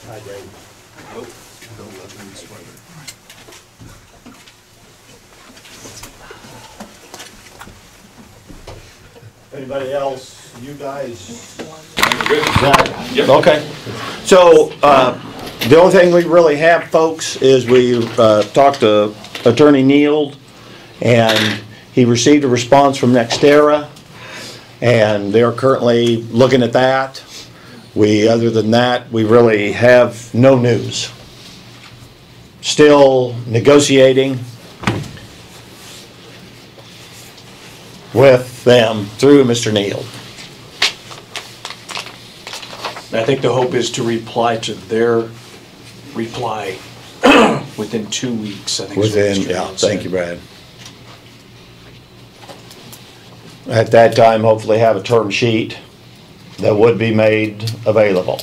Hydrate. Nope. Don't let them sweat it. Anybody else? You guys? Good. Yep. Okay. So, the only thing we really have, folks, is we talked to Attorney Neal, and he received a response from Nextera, and they're currently looking at that. Other than that, we really have no news. Still negotiating with them through Mr. Neal. I think the hope is to reply to their reply within 2 weeks, I think. Thank you, Brad. At that time, hopefully have a term sheet that would be made available.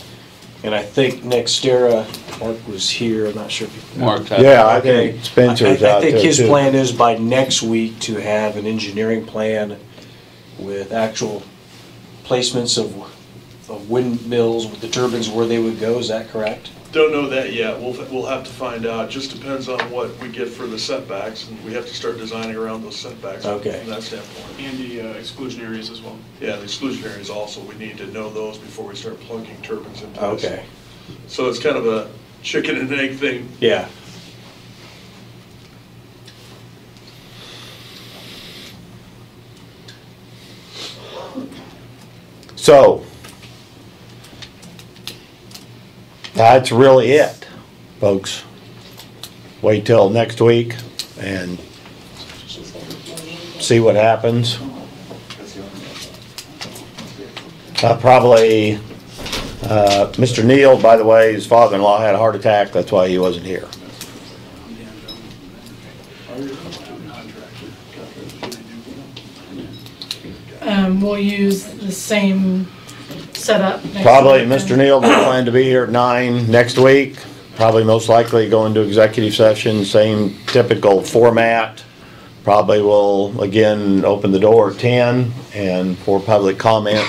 And I think Nextera, Mark was here, I'm not sure if you... Mark. Yeah, I think Spencer's out there too. I think his plan is by next week to have an engineering plan with actual placements of windmills with the turbines where they would go, is that correct? Don't know that yet. We'll have to find out. Just depends on what we get for the setbacks, and we have to start designing around those setbacks. Okay. From that standpoint. And the exclusion areas as well. Yeah, the exclusion areas also, we need to know those before we start plugging turbines into this. Okay. So it's kind of a chicken and egg thing. Yeah. So, that's really it, folks. Wait till next week and see what happens. Probably, Mr. Neal, by the way, his father-in-law had a heart attack, that's why he wasn't here. We'll use the same setup. Probably Mr. Neal will plan to be here at 9 next week. Probably most likely go into executive session, same typical format. Probably will again open the door at 10 and for public comment.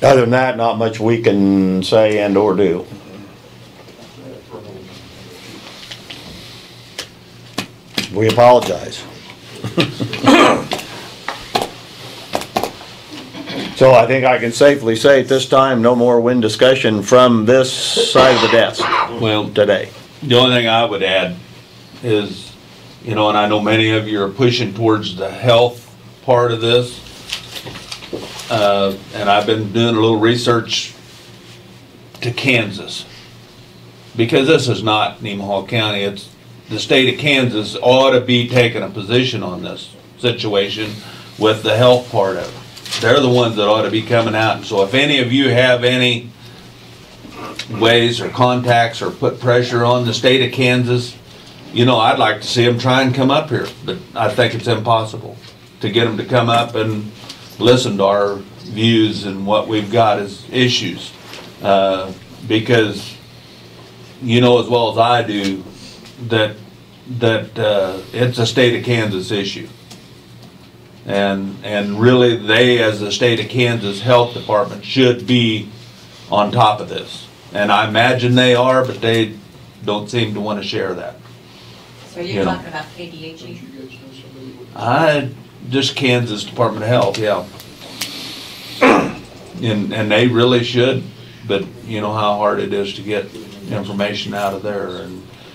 Other than that, not much we can say and or do. We apologize. So I think I can safely say at this time, no more wind discussion from this side of the desk Well, today. the only thing I would add is, and I know many of you are pushing towards the health part of this. And I've been doing a little research to Kansas. Because this is not Nemaha County, it's the state of Kansas ought to be taking a position on this situation with the health part of it. They're the ones that ought to be coming out. And so if any of you have any ways or contacts or put pressure on the state of Kansas, I'd like to see them try and come up here. But I think it's impossible to get them to come up and listen to our views and what we've got as issues. Because as well as I do that it's a state of Kansas issue. And really they, as the state of Kansas Health Department, should be on top of this. And I imagine they are, but they don't seem to want to share that. So you're talking about KDHE? Just Kansas Department of Health, yeah. And they really should, but you know how hard it is to get information out of there.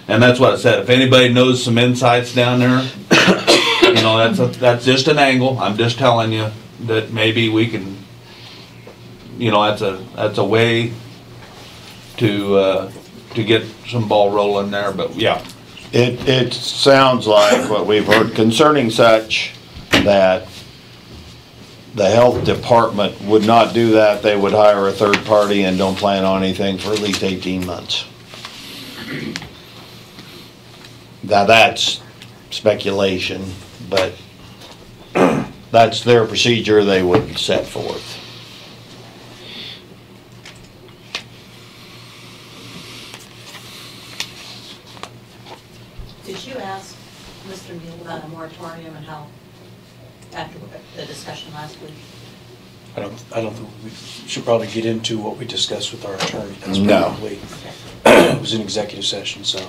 And that's what I said. If anybody knows some insights down there, that's just an angle. I'm just telling you that maybe we can, that's a way to get some ball rolling there. But yeah, It sounds like what we've heard concerning such that the health department would not do that. They would hire a third party and don't plan on anything for at least 18 months. Now that's speculation, but that's their procedure they would set forth. Did you ask Mr. Neal about a moratorium and how, after the discussion discussion last week? I don't think, we should probably get into what we discussed with our attorney. That's No. probably, it was an executive session, so.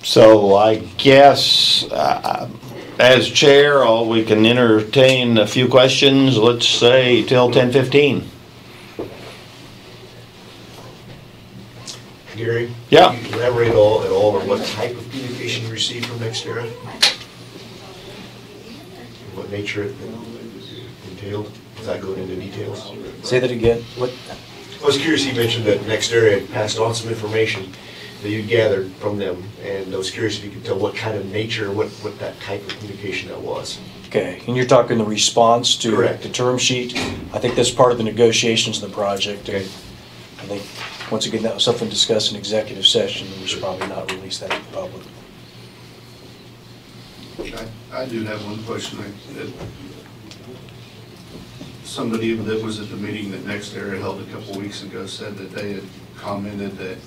So I guess, as chair, we can entertain a few questions, let's say till 10:15. Gary? Yeah. Can you elaborate at all on what type of communication you received from NextEra? What nature it entailed, without going into details? Say that again, what? I was curious, you mentioned that NextEra had passed on some information that you'd gathered from them, and I was curious if you could tell what kind of nature, what that type of communication that was. Okay, and you're talking the response to Correct. the term sheet? I think that's part of the negotiations of the project. Okay. I think, once again, that was something discussed in executive session, and we should probably not release that to the public. I do have one question. Somebody that was at the meeting that NextEra held a couple weeks ago said that they had commented that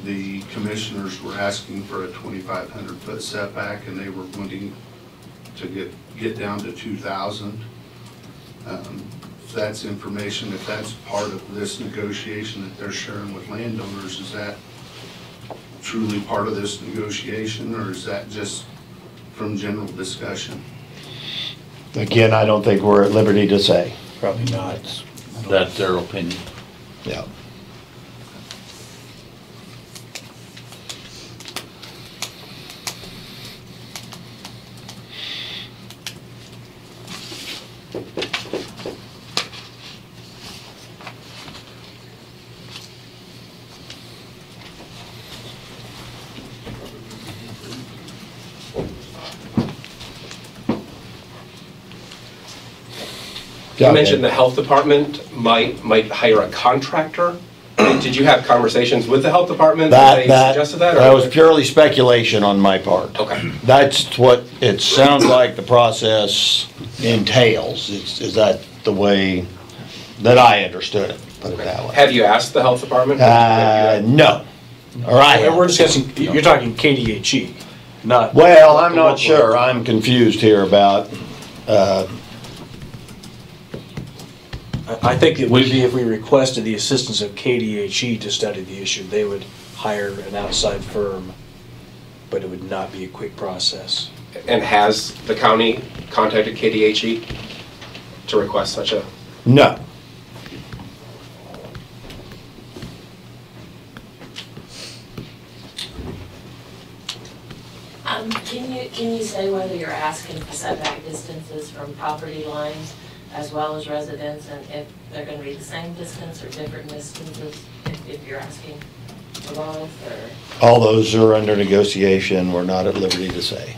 the commissioners were asking for a 2,500-foot setback and they were wanting to get down to 2,000. If that's information, if that's part of this negotiation that they're sharing with landowners, is that truly part of this negotiation, or is that just from general discussion? Again, I don't think we're at liberty to say. Probably not. That's their opinion. Yeah. You mentioned the health department might hire a contractor. Did you have conversations with the health department? They suggested that? That was purely speculation on my part. Okay. That's what it sounds like the process entails. Is that the way that I understood it? Put it that way. Have you asked the health department? No. All right. And we're discussing, you're talking KDHE, not. Well, I'm not sure. I'm confused here about, I think it would be if we requested the assistance of KDHE to study the issue, they would hire an outside firm, but it would not be a quick process. And has the county contacted KDHE to request such a? no. Can you say whether you're asking for setback distances from property lines as well as residents, and if they're gonna be the same distance or different distances, if you're asking for both, or? All those are under negotiation. We're not at liberty to say.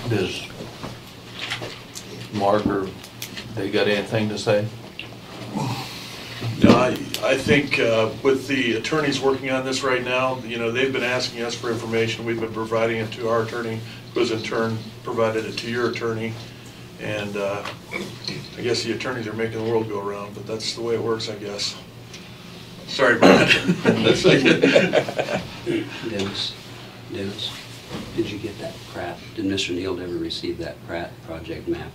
Does Mark or they got anything to say? No, I think with the attorneys working on this right now, they've been asking us for information. We've been providing it to our attorney, who has in turn provided it to your attorney. And I guess the attorneys are making the world go around, but that's the way it works, I guess. Sorry, Brad. Dennis, did you get that Pratt? Did Mr. Neal ever receive that Pratt project map?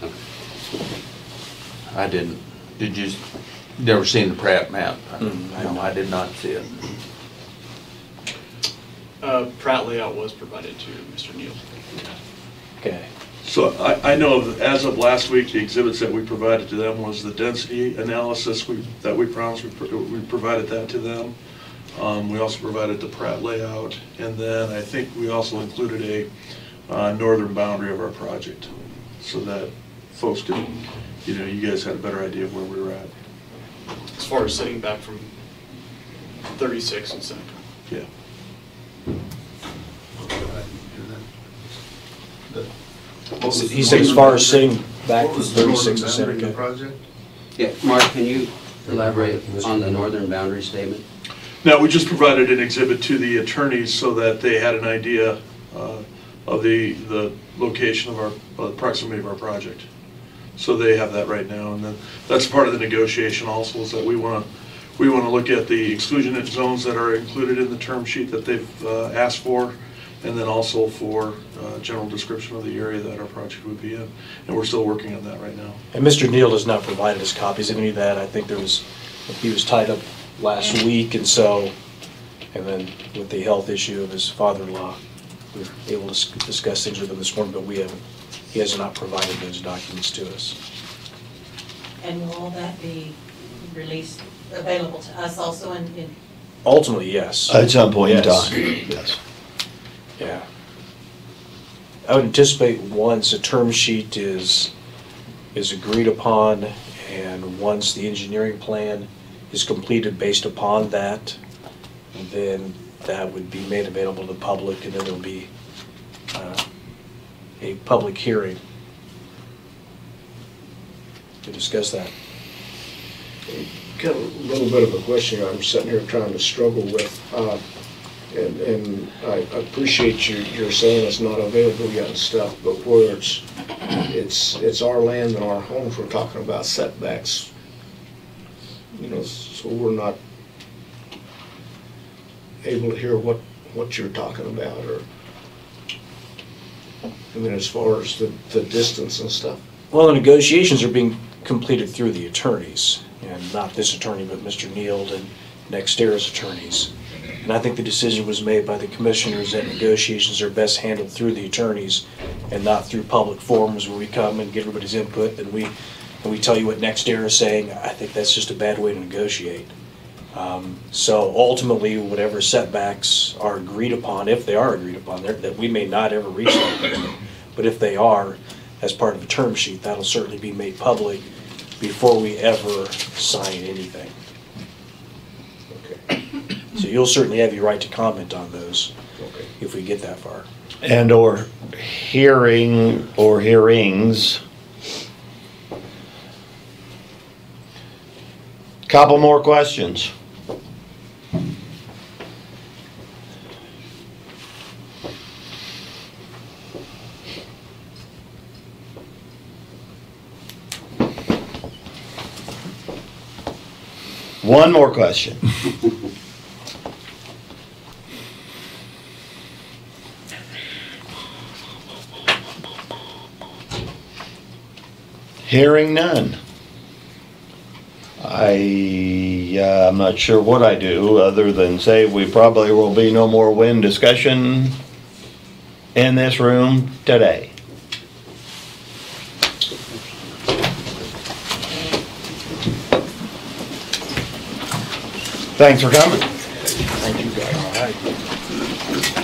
Okay. I didn't. Did you, never seen the Pratt map? No, I did not see it. Pratt layout was provided to Mr. Neal. Okay. So I know as of last week, the exhibits that we provided to them was the density analysis that we promised. We provided that to them. We also provided the Pratt layout, and then I think we also included a northern boundary of our project, so that folks could, you guys had a better idea of where we were at. As far as sitting back from 36 and Seneca. Yeah. He said as far as sitting back What from was the northern 36 to boundary of the Seneca. project? Yeah, Mark, can you elaborate on the northern boundary statement? Now, we just provided an exhibit to the attorneys so that they had an idea of the location of our, proximity of our project. So they have that right now, and then that's part of the negotiation also, is that we want to look at the exclusion zones that are included in the term sheet that they've asked for, and then also for general description of the area that our project would be in. And we're still working on that right now. And Mr. Neal has not provided us copies of any of that. I think he was tied up last week, and then with the health issue of his father-in-law, we were able to discuss things with him this morning, but he has not provided those documents to us. And will all that be released, available to us also in Ultimately, yes. At some point in Yes. time, yes. Yeah. I would anticipate once a term sheet is agreed upon, and once the engineering plan is completed based upon that, then that would be made available to the public, and then there'll be a public hearing to discuss that. Kind of a little bit of a question I'm sitting here trying to struggle with. And I appreciate you're saying it's not available yet and stuff, but where it's our land and our homes, we're talking about setbacks. You know, so we're not able to hear what you're talking about, or, I mean, as far as the distance and stuff. Well, the negotiations are being completed through the attorneys, and not this attorney, but Mr. Neal and NextEra's attorneys. And I think the decision was made by the commissioners that negotiations are best handled through the attorneys and not through public forums where we come and get everybody's input and we tell you what NextEra is saying. I think that's just a bad way to negotiate. So ultimately, whatever setbacks are agreed upon, if they are agreed upon, that we may not ever reach that agreement, but if they are, as part of a term sheet, that'll certainly be made public before we ever sign anything. Okay. So you'll certainly have your right to comment on those Okay. if we get that far. And or hearing or hearings. Couple more questions. One more question. Hearing none. I'm not sure what I do other than say we probably will be no more wind discussion in this room today. Thanks for coming. Thank you, guys. All right.